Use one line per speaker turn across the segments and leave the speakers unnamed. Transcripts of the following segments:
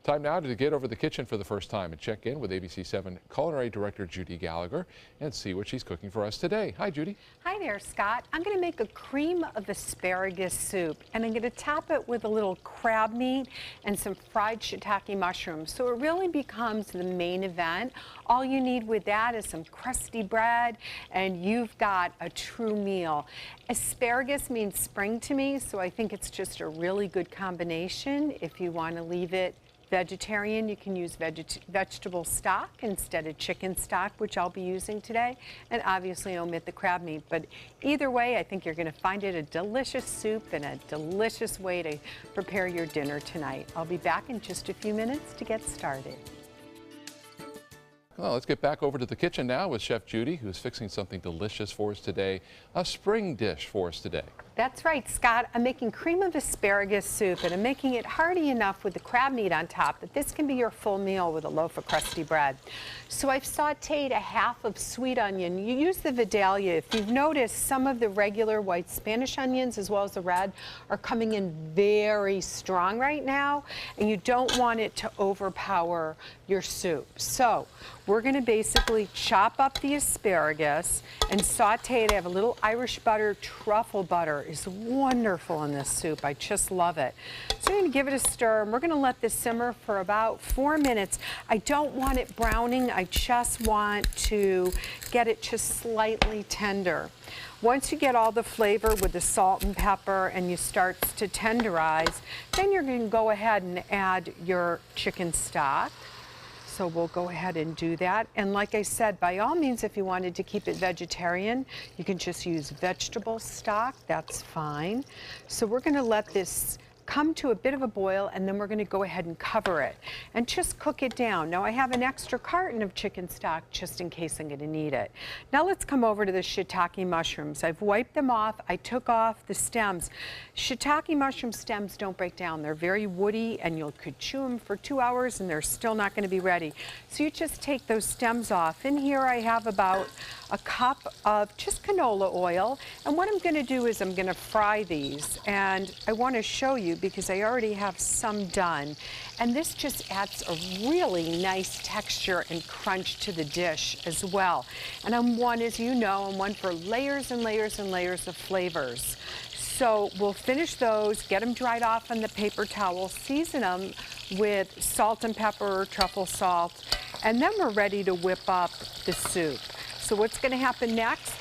Time now to get over the kitchen for the first time and check in with ABC7 Culinary Director Judi Gallagher and see what she's cooking for us today. Hi, Judi.
Hi there, Scott. I'm going to make a cream of asparagus soup, and I'm going to top it with a little crab meat and some fried shiitake mushrooms. So it really becomes the main event. All you need with that is some crusty bread, and you've got a true meal. Asparagus means spring to me, so I think it's just a really good combination. If you want to leave it vegetarian, you can use vegetable stock instead of chicken stock, which I'll be using today, and obviously omit the crab meat. But either way, I think you're going to find it a delicious soup and a delicious way to prepare your dinner tonight. I'll be back in just a few minutes to get started.
Well, let's get back over to the kitchen now with Chef Judi, who's fixing something delicious for us today, a spring dish for us today.
That's right, Scott. I'm making cream of asparagus soup, and I'm making it hearty enough with the crab meat on top that this can be your full meal with a loaf of crusty bread. So I've sauteed a half of sweet onion. You use the Vidalia. If you've noticed, some of the regular white Spanish onions as well as the red are coming in very strong right now, and you don't want it to overpower your soup. So we're going to basically chop up the asparagus and saute it. I have a little Irish butter. Truffle butter is wonderful in this soup. I just love it. So I'm going to give it a stir, and we're going to let this simmer for about 4 minutes. I don't want it browning. I just want to get it just slightly tender. Once you get all the flavor with the salt and pepper and you start to tenderize, then you're going to go ahead and add your chicken stock. So we'll go ahead and do that. And like I said, by all means, if you wanted to keep it vegetarian, you can just use vegetable stock. That's fine. So we're going to let this come to a bit of a boil, and then we're going to go ahead and cover it and just cook it down. Now I have an extra carton of chicken stock just in case I'm going to need it. Now let's come over to the shiitake mushrooms. I've wiped them off. I took off the stems. Shiitake mushroom stems don't break down. They're very woody, and you could chew them for 2 hours and they're still not going to be ready. So you just take those stems off. In here I have about a cup of just canola oil, and what I'm going to do is I'm going to fry these, and I want to show you because I already have some done, and this just adds a really nice texture and crunch to the dish as well. And I'm one, as you know, I'm one for layers and layers and layers of flavors. So we'll finish those, get them dried off on the paper towel, season them with salt and pepper, truffle salt, and then we're ready to whip up the soup. So what's going to happen next,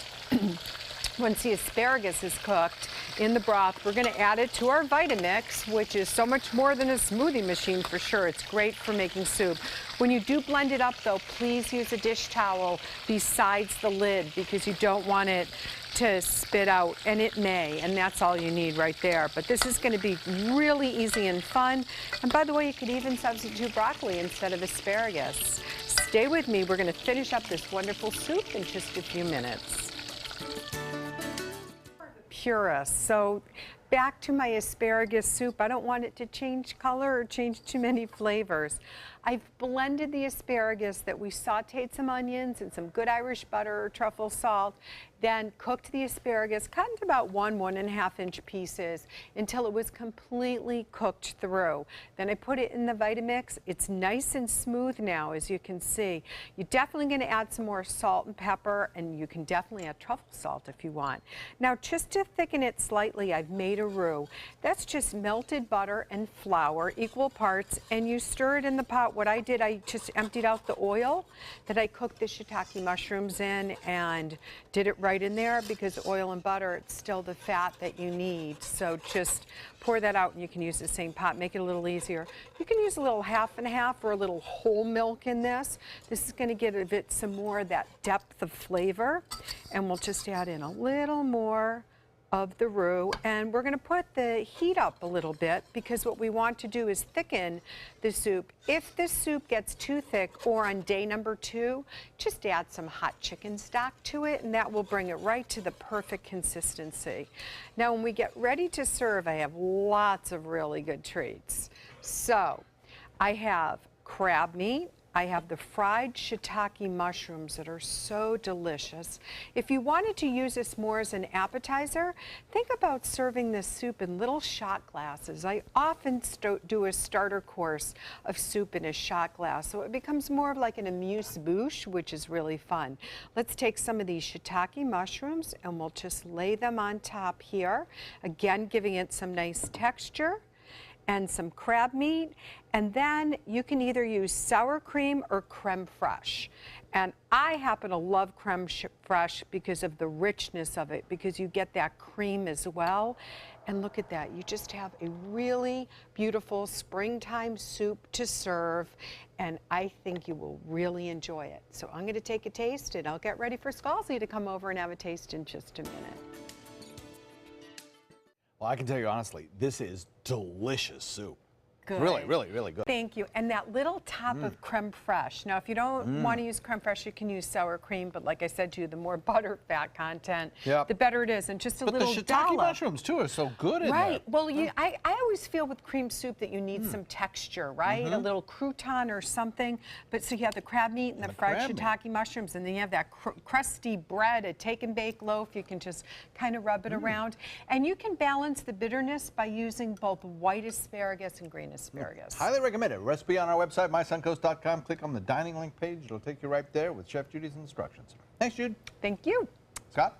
once the asparagus is cooked in the broth, we're going to add it to our Vitamix, which is so much more than a smoothie machine for sure. It's great for making soup. When you do blend it up, though, please use a dish towel besides the lid because you don't want it to spit out, and it may, and that's all you need right there. But this is going to be really easy and fun. And by the way, you could even substitute broccoli instead of asparagus. Stay with me. We're going to finish up this wonderful soup in just a few minutes. Purist. So back to my asparagus soup. I don't want it to change color or change too many flavors. I've blended the asparagus that we sauteed some onions and some good Irish butter or truffle salt, then cooked the asparagus, cut into about 1.5 inch pieces until it was completely cooked through. Then I put it in the Vitamix. It's nice and smooth now, as you can see. You're definitely going to add some more salt and pepper, and you can definitely add truffle salt if you want. Now, just to thicken it slightly, I've made a roux. That's just melted butter and flour, equal parts, and you stir it in the pot. What I did, I just emptied out the oil that I cooked the shiitake mushrooms in and did it right in there because oil and butter, it's still the fat that you need. So just pour that out and you can use the same pot, make it a little easier. You can use a little half and half or a little whole milk in this. This is going to give a bit some more of that depth of flavor, and we'll just add in a little more of the roux, and we're going to put the heat up a little bit because what we want to do is thicken the soup. If this soup gets too thick, or on day number 2, just add some hot chicken stock to it, and that will bring it right to the perfect consistency. Now when we get ready to serve, I have lots of really good treats. So I have crab meat, I have the fried shiitake mushrooms that are so delicious. If you wanted to use this more as an appetizer, think about serving this soup in little shot glasses. I often do a starter course of soup in a shot glass, so it becomes more of like an amuse-bouche, which is really fun. Let's take some of these shiitake mushrooms and we'll just lay them on top here, again giving it some nice texture, and some crab meat, and then you can either use sour cream or creme fraiche. And I happen to love creme fraiche because of the richness of it, because you get that cream as well. And look at that, you just have a really beautiful springtime soup to serve, and I think you will really enjoy it. So I'm going to take a taste, and I'll get ready for Scalzi to come over and have a taste in just a minute.
Well, I can tell you honestly, this is delicious soup.
Good.
Really, really, really good.
Thank you. And that little top of creme fraiche. Now, if you don't want to use creme fraiche, you can use sour cream. But like I said to you, the more butter fat content, the better it is. And just a little
But the shiitake
dollop.
mushrooms, too, are so good in there.
Right. Well, I always feel with cream soup that you need some texture, right? A little crouton or something. But so you have the crab meat and the fried shiitake mushrooms, and then you have that crusty bread, a take and bake loaf. You can just kind of rub it around. And you can balance the bitterness by using both white asparagus and green asparagus.
Highly recommended. Recipe on our website, mysuncoast.com. Click on the dining link page. It'll take you right there with Chef Judy's instructions. Thanks, Jude.
Thank you.
Scott?